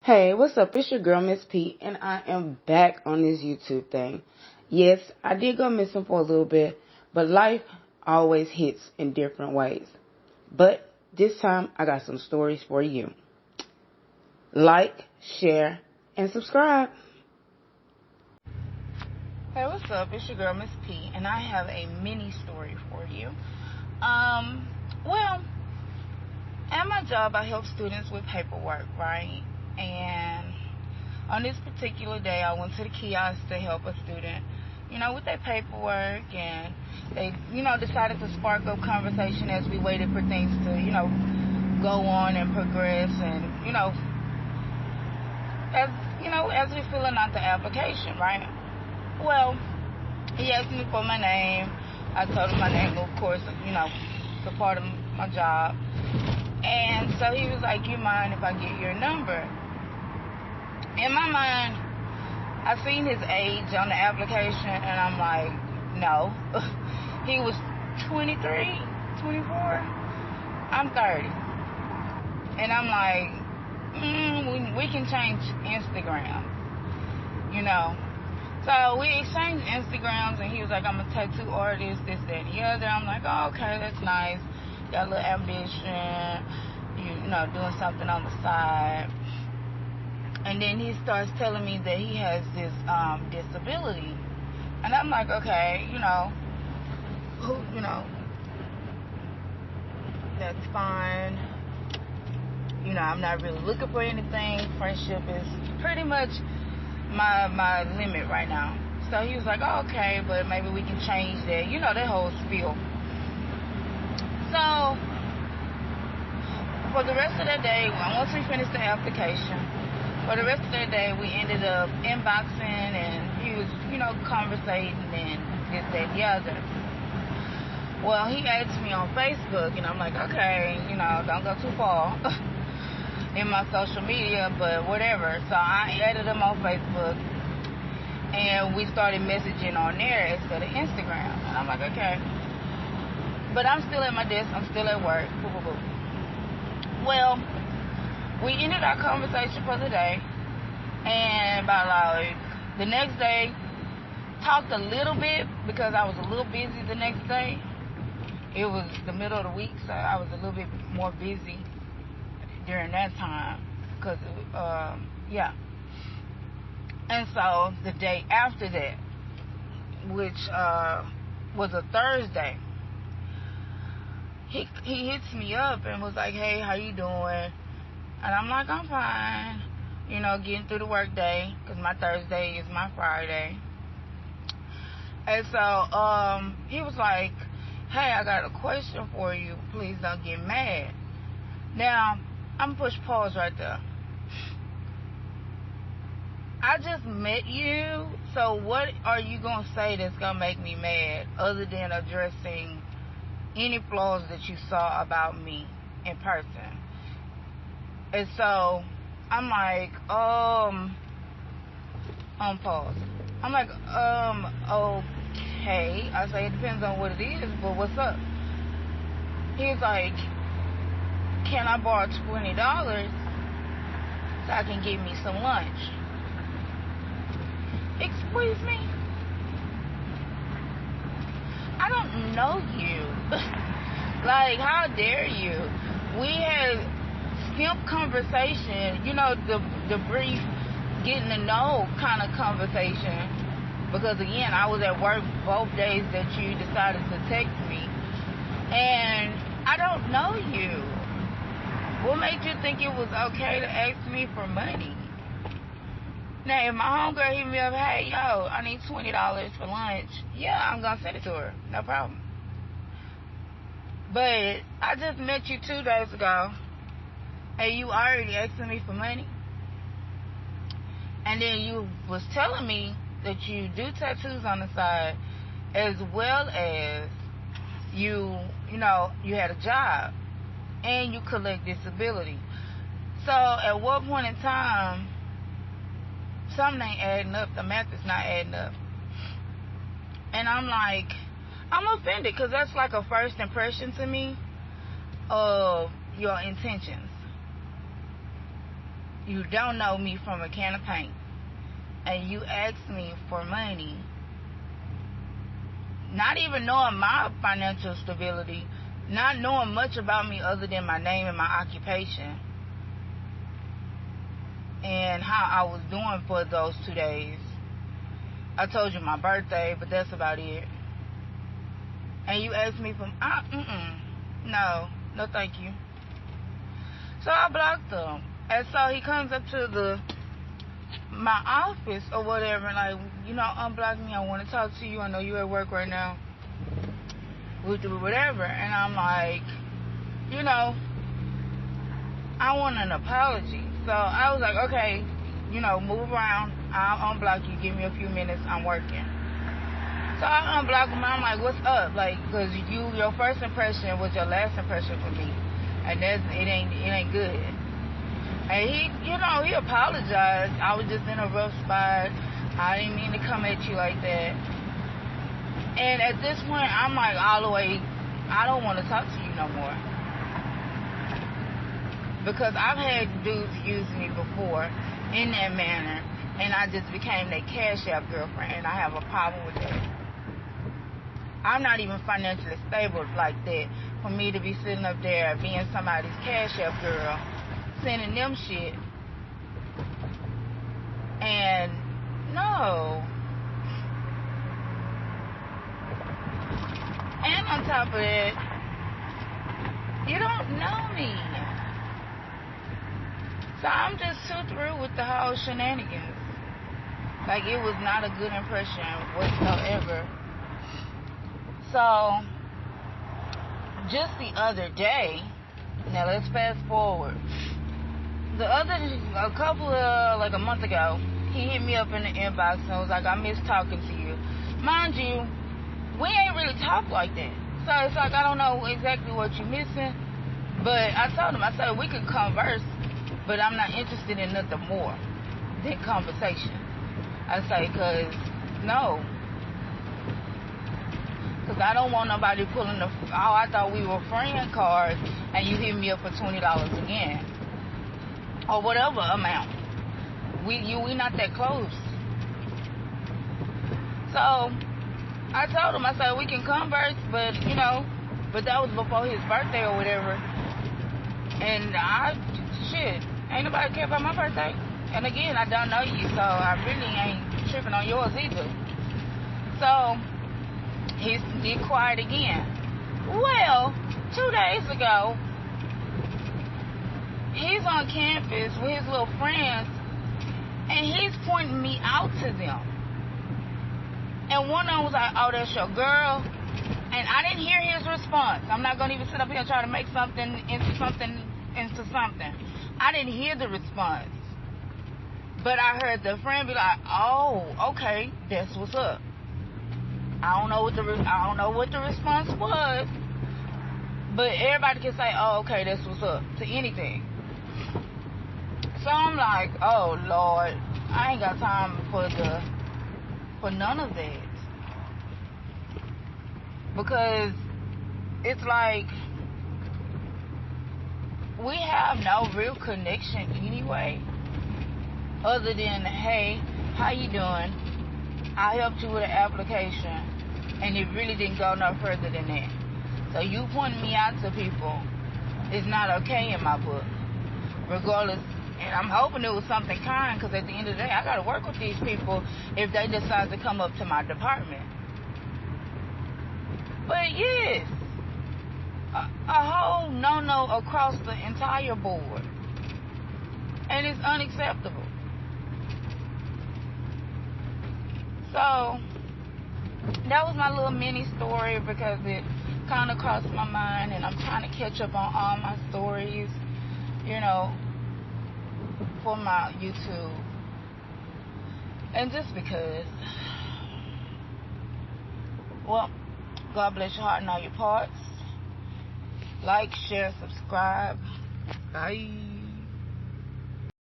Hey, what's up? It's your girl, Miss P, and I am back on this YouTube thing. Yes, I did go missing for a little bit, but life always hits in different ways. But this time, I got some stories for you. Like, share, and subscribe. Hey, what's up? It's your girl, Miss P, and I have a mini story for you. Well, at my job, I help students with paperwork, right? And on this particular day, I went to the kiosk to help a student, with their paperwork, and they, decided to spark up conversation as we waited for things to, go on and progress, and, as we filling out the application, right? Well, he asked me for my name. I told him my name, of course, it's a part of my job. And so he was like, you mind if I get your number? In my mind, I seen his age on the application, and I'm like, no. He was 23, 24. I'm 30. And I'm like, we can change Instagram, So we exchanged Instagrams, and he was like, I'm a tattoo artist, this, that, and the other. I'm like, oh, okay, that's nice. Got a little ambition, doing something on the side. And then he starts telling me that he has this disability. And I'm like, okay, that's fine. I'm not really looking for anything. Friendship is pretty much my limit right now. So he was like, oh, okay, but maybe we can change that. That whole spiel. So for the rest of the day, once we finished the application, for the rest of the day, we ended up inboxing, and he was, conversating and this, that, the other. Well, he asked me on Facebook, and I'm like, okay, don't go too far in my social media, but whatever. So I added him on Facebook, and we started messaging on there instead of Instagram. And I'm like, okay. But I'm still at my desk. I'm still at work. Boo, boo, boo. Well, we ended our conversation for the day, and about the next day, talked a little bit because I was a little busy the next day. It was the middle of the week, so I was a little bit more busy during that time, because, yeah. And so the day after that, which was a Thursday, he hits me up and was like, hey, how you doing? And I'm like, I'm fine, getting through the work day, because my Thursday is my Friday. And so he was like, hey, I got a question for you. Please don't get mad. Now, I'm going to push pause right there. I just met you, so what are you going to say that's going to make me mad other than addressing any flaws that you saw about me in person? And so I'm like, pause. I'm like, okay. I say, it depends on what it is, but what's up? He was like, can I borrow $20 so I can get me some lunch? Excuse me? I don't know you. Like, how dare you? We had skimp conversation, the brief getting to know kind of conversation, because again, I was at work both days that you decided to text me, and I don't know you. What made you think it was okay to ask me for money? Now, if my homegirl hit me up, hey, yo, I need $20 for lunch, yeah, I'm gonna send it to her, no problem. But I just met you 2 days ago, and you already asking me for money? And then you was telling me that you do tattoos on the side, as well as you had a job, and you collect disability. So at what point in time, something ain't adding up, the math is not adding up. And I'm like, I'm offended, because that's like a first impression to me of your intentions. you don't know me from a can of paint, and you ask me for money, not even knowing my financial stability, not knowing much about me other than my name and my occupation, and how I was doing for those 2 days. I told you my birthday, but that's about it. And you asked me for, no, thank you. So I blocked him. And so he comes up to my office or whatever, and like, unblock me. I want to talk to you. I know you're at work right now. We'll do whatever. And I'm like, I want an apology. So I was like, okay, move around. I'll unblock you. Give me a few minutes. I'm working. So I unblock him. I'm like, what's up? Like, because your first impression was your last impression for me, and it ain't good. And he apologized. I was just in a rough spot. I didn't mean to come at you like that. And at this point, I'm like, all the way, I don't want to talk to you no more. Because I've had dudes use me before in that manner, and I just became their Cash App girlfriend, and I have a problem with that. I'm not even financially stable like that for me to be sitting up there being somebody's Cash App girl, sending them shit. And no. And on top of that, you don't know me. So I'm just too through with the whole shenanigans. Like, it was not a good impression whatsoever. So, just the other day, now let's fast forward. A month ago, he hit me up in the inbox and was like, I miss talking to you. Mind you, we ain't really talked like that. So it's like, I don't know exactly what you're missing. But I told him, I said, we could converse, but I'm not interested in nothing more than conversation. I say, no. Because I don't want nobody pulling I thought we were friend cards, and you hit me up for $20 again. Or whatever amount. We not that close. So, I told him, I said, we can converse, but that was before his birthday or whatever. And ain't nobody care about my birthday. And again, I don't know you, so I really ain't tripping on yours either. So, he's get quiet again. Well, 2 days ago, he's on campus with his little friends, and he's pointing me out to them. And one of them was like, oh, that's your girl. And I didn't hear his response. I'm not going to even sit up here and try to make something into something. I didn't hear the response. But I heard the friend be like, oh, okay, that's what's up. I don't know what the response was. But everybody can say, oh, okay, that's what's up, to anything. So I'm like, oh, Lord, I ain't got time for none of that. Because it's like, we have no real connection anyway, other than, hey, how you doing? I helped you with an application, and it really didn't go no further than that. So you pointing me out to people is not okay in my book, regardless. And I'm hoping it was something kind, because at the end of the day, I got to work with these people if they decide to come up to my department. But yes, a whole no-no across the entire board. And it's unacceptable. So, that was my little mini story, because it kind of crossed my mind, and I'm trying to catch up on all my stories, for my YouTube. And just because, well, God bless your heart and all your parts. Like, share, subscribe. Bye.